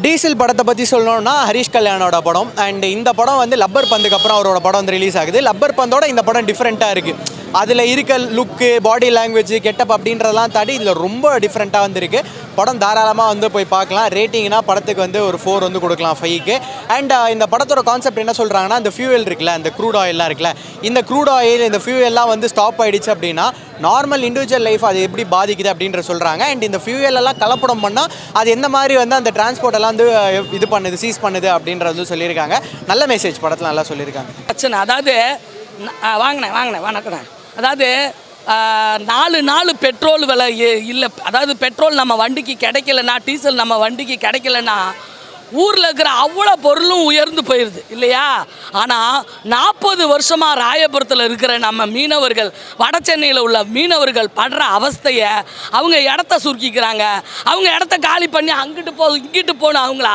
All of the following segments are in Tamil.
டீசல் படத்தை பற்றி சொல்லணும்னா ஹரிஷ் கல்யாணோட படம். அண்ட் இந்த படம் வந்து லப்பர் பந்துக்கு அப்புறம் அவரோட படம் வந்து ரிலீஸ் ஆகுது. லப்பர் பந்தோட இந்த படம் டிஃப்ரெண்ட்டாக இருக்குது. அதில் இருக்க லுக்கு, பாடி லாங்குவேஜ், கெட்டப் அப்படின்றதெல்லாம் தாண்டி இதில் ரொம்ப டிஃப்ரெண்ட்டாக வந்துருக்கு. படம் தாராளமாக வந்து போய் பார்க்கலாம். ரேட்டிங்னா படத்துக்கு வந்து ஒரு 4 வந்து கொடுக்கலாம் 5க்கு. அண்ட் இந்த படத்தோட கான்செப்ட் என்ன சொல்கிறாங்கன்னா, இந்த ஃபியூவல் இருக்குல்ல, இந்த க்ரூட் ஆயிலெலாம் இருக்குல்ல, இந்த க்ரூட் ஆயில், இந்த ஃபியூவல்லாம் வந்து ஸ்டாப் ஆகிடுச்சு அப்படின்னா நார்மல் இண்டிவிஜுவல் லைஃப் அது எப்படி பாதிக்குது அப்படின்ற சொல்கிறாங்க. அண்ட் இந்த ஃபியூவலெல்லாம் கலப்படம் பண்ணால் அது எந்த மாதிரி வந்து அந்த டிரான்ஸ்போர்ட்டெல்லாம் வந்து இது பண்ணுது, சீஸ் பண்ணுது அப்படின்றது சொல்லியிருக்காங்க. நல்ல மெசேஜ் படத்தில் நல்லா சொல்லியிருக்காங்க. அதாவது வாங்கினேன் வணக்கண்ணே. அதாவது 4 நாள் பெட்ரோல் விலை இல்லை. அதாவது பெட்ரோல் நம்ம வண்டிக்கு கிடைக்கலன்னா, டீசல் நம்ம வண்டிக்கு கிடைக்கலன்னா ஊரில் இருக்கிற அவ்வளோ பொருளும் உயர்ந்து போயிடுது இல்லையா? ஆனால் 40 வருஷமாக ராயபுரத்தில் இருக்கிற நம்ம மீனவர்கள், வட சென்னையில் உள்ள மீனவர்கள் படுற அவஸ்தையை அவங்க இடத்த சுருக்கிக்கிறாங்க. அவங்க இடத்த காலி பண்ணி அங்கிட்டு இங்கிட்டு போகணும் அவங்கள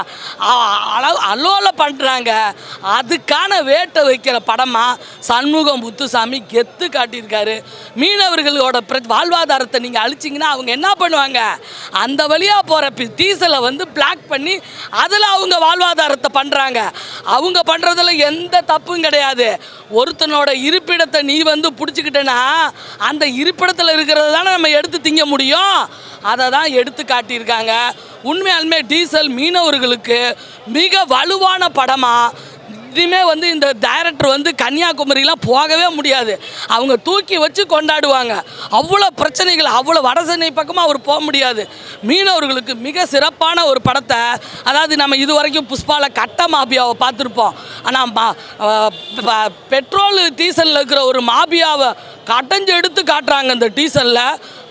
அல்லோல பண்ணுறாங்க. அதுக்கான வேட்டை வைக்கிற படமாக சண்முகம் முத்துசாமி கெத்து காட்டியிருக்காரு. மீனவர்களோட வாழ்வாதாரத்தை நீங்கள் அழிச்சிங்கன்னா அவங்க என்ன பண்ணுவாங்க? அந்த வழியாக போகிற டீசலை வந்து பிளாக் பண்ணி அதில் அவங்க வாழ்வாதாரத்தை பண்ணுறாங்க. அவங்க பண்ணுறதுல எந்த தப்பும் கிடையாது. ஒருத்தனோட இருப்பிடத்தை நீ வந்து பிடிச்சிக்கிட்டேன்னா அந்த இருப்பிடத்தில் இருக்கிறது தானே நம்ம எடுத்து திங்க முடியும். அதை தான் எடுத்து காட்டியிருக்காங்க. உண்மையாலுமே டீசல் மீனவர்களுக்கு மிக வலுவான படமாக. இனிமே வந்து இந்த டைரக்டர் வந்து கன்னியாகுமரிலாம் போகவே முடியாது. அவங்க தூக்கி வச்சு கொண்டாடுவாங்க. அவ்வளோ பிரச்சனைகள், அவ்வளோ வட சென்னை பக்கமாக அவர் போக முடியாது. மீனவர்களுக்கு மிக சிறப்பான ஒரு படத்தை, அதாவது நம்ம இது வரைக்கும் புஷ்பாவில் கட்ட மாபியாவை பார்த்துருப்போம். ஆனால் பெட்ரோல் டீசலில் இருக்கிற ஒரு மாபியாவை கடைஞ்சு எடுத்து காட்டுறாங்க இந்த டீசலில்.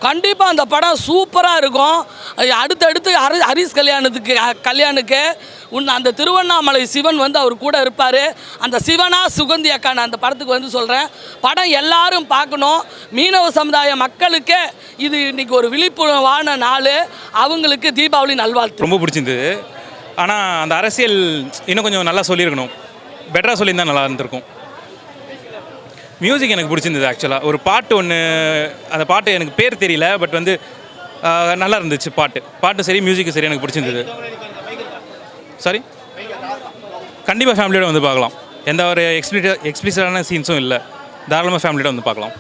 கண்டிப்பாக அந்த படம் சூப்பராக இருக்கும். அடுத்தடுத்து ஹரிஷ் கல்யாணுக்கு அந்த திருவண்ணாமலை சிவன் வந்து அவர் கூட இருப்பார். அந்த சிவனா சுகந்தி அக்கான அந்த படத்துக்கு வந்து சொல்கிறேன், படம் எல்லாரும் பார்க்கணும். மீனவ சமுதாய மக்களுக்கு இது இன்றைக்கி ஒரு விழிப்புணர்வான நாள். அவங்களுக்கு தீபாவளி நல்வாழ்த்து. ரொம்ப பிடிச்சிருந்தது. ஆனால் அந்த அரசியல் இன்னும் கொஞ்சம் நல்லா சொல்லியிருக்கணும். பெட்டராக சொல்லியிருந்தால் நல்லா இருந்திருக்கும். மியூசிக் எனக்கு பிடிச்சிருந்தது. ஆக்சுவலாக ஒரு பாட்டு ஒன்று, அந்த பாட்டு எனக்கு பேர் தெரியல, பட் வந்து நல்லா இருந்துச்சு. பாட்டு சரி, மியூசிக்கு சரி, எனக்கு பிடிச்சிருந்தது. சாரி, கண்டிப்பாக ஃபேமிலியோட வந்து பார்க்கலாம். எந்த ஒரு எக்ஸ்பிளிசிட்டான சீன்ஸும் இல்லை. தாராளமாக ஃபேமிலியோட வந்து பார்க்கலாம்.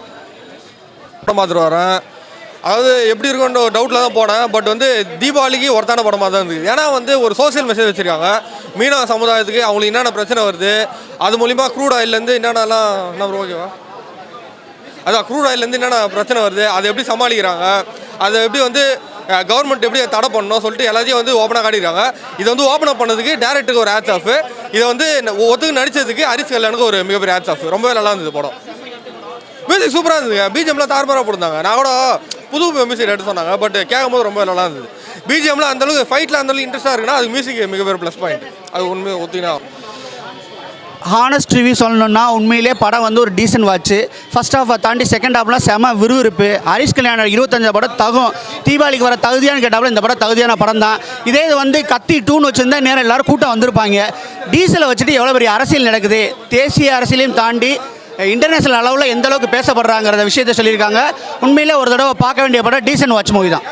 படம் பார்த்துட்டு வரேன். அதாவது எப்படி இருக்குன்ற ஒரு டவுட்டில் தான் போனேன். பட் வந்து தீபாவளிக்கு ஒருத்தான படமாக தான் இருந்தது. ஏன்னா வந்து ஒரு சோசியல் மெசேஜ் வச்சுருக்காங்க. மீனவ சமுதாயத்துக்கு அவங்களுக்கு என்னென்ன பிரச்சனை வருது, அது மூலிமா க்ரூட் ஆயிலேருந்து என்னென்னலாம் என்ன ஓகேவா, அதான் க்ரூட் ஆயிலேருந்து என்னென்ன பிரச்சனை வருது, அதை எப்படி சமாளிக்கிறாங்க, அதை எப்படி வந்து கவர்மெண்ட் எப்படி தடை பண்ணணும் சொல்லிட்டு எல்லாத்தையும் வந்து ஓப்பனாக காட்டியிருக்காங்க. இதை வந்து ஓப்பனாக பண்ணதுக்கு டேரக்டருக்கு ஒரு ஹேட்ஸ் ஆஃப். இதை வந்து ஒத்துக்கு நடித்ததுக்கு ஹரிஷ் கல்யாணுக்கு ஒரு மிகப்பெரிய ஹேட்ஸ் ஆஃப். ரொம்பவே நல்லா இருந்தது படம். மியூசிக் சூப்பராக இருந்ததுங்க. பிஜிஎம்லாம் தாறுமாறாக போட்டிருந்தாங்க. நான் கூட புது மியூசிக் எடுத்து சொன்னாங்க, பட் கேட்கும் போது ரொம்ப நல்லா இருந்தது. பிஜிஎம்லாம் அந்தளவுக்கு ஃபைட்டில் அந்தளவுக்கு இன்ட்ரெஸ்ட்டாக இருக்குன்னா அது மியூசிக் மிகப்பெரிய ப்ளஸ் பாயிண்ட். அது உண்மையை ஒத்துக்கினா. ஹானஸ்ட் ரிவ்யூ சொல்லணுன்னா உண்மையிலே படம் வந்து ஒரு டீசன்ட் வாட்ச்சு. ஃபர்ஸ்ட் ஹாஃபை தாண்டி செகண்ட் ஹாஃப்லாம் செம விறுவிறுப்பு. ஹரிஷ் கல்யாணம் 25 படம் தகும். தீபாவளிக்கு வர தகுதியானு கேட்டாலும் இந்த படம் தகுதியான படம் தான். இதே இது வந்து கத்தி 2ன்னு வச்சுருந்தா நேரம் எல்லோரும் கூட்டம் வந்திருப்பாங்க. டீசலை வச்சுட்டு எவ்வளோ பெரிய அரசியல் நடக்குது, தேசிய அரசியலையும் தாண்டி இன்டர்நேஷனல் அளவில் எந்த அளவுக்கு பேசப்படுறாங்கிற விஷயத்தை சொல்லியிருக்காங்க. உண்மையிலே ஒரு தடவை பார்க்க வேண்டிய படம் டீசன்ட் வாட்ச் மூவி தான்.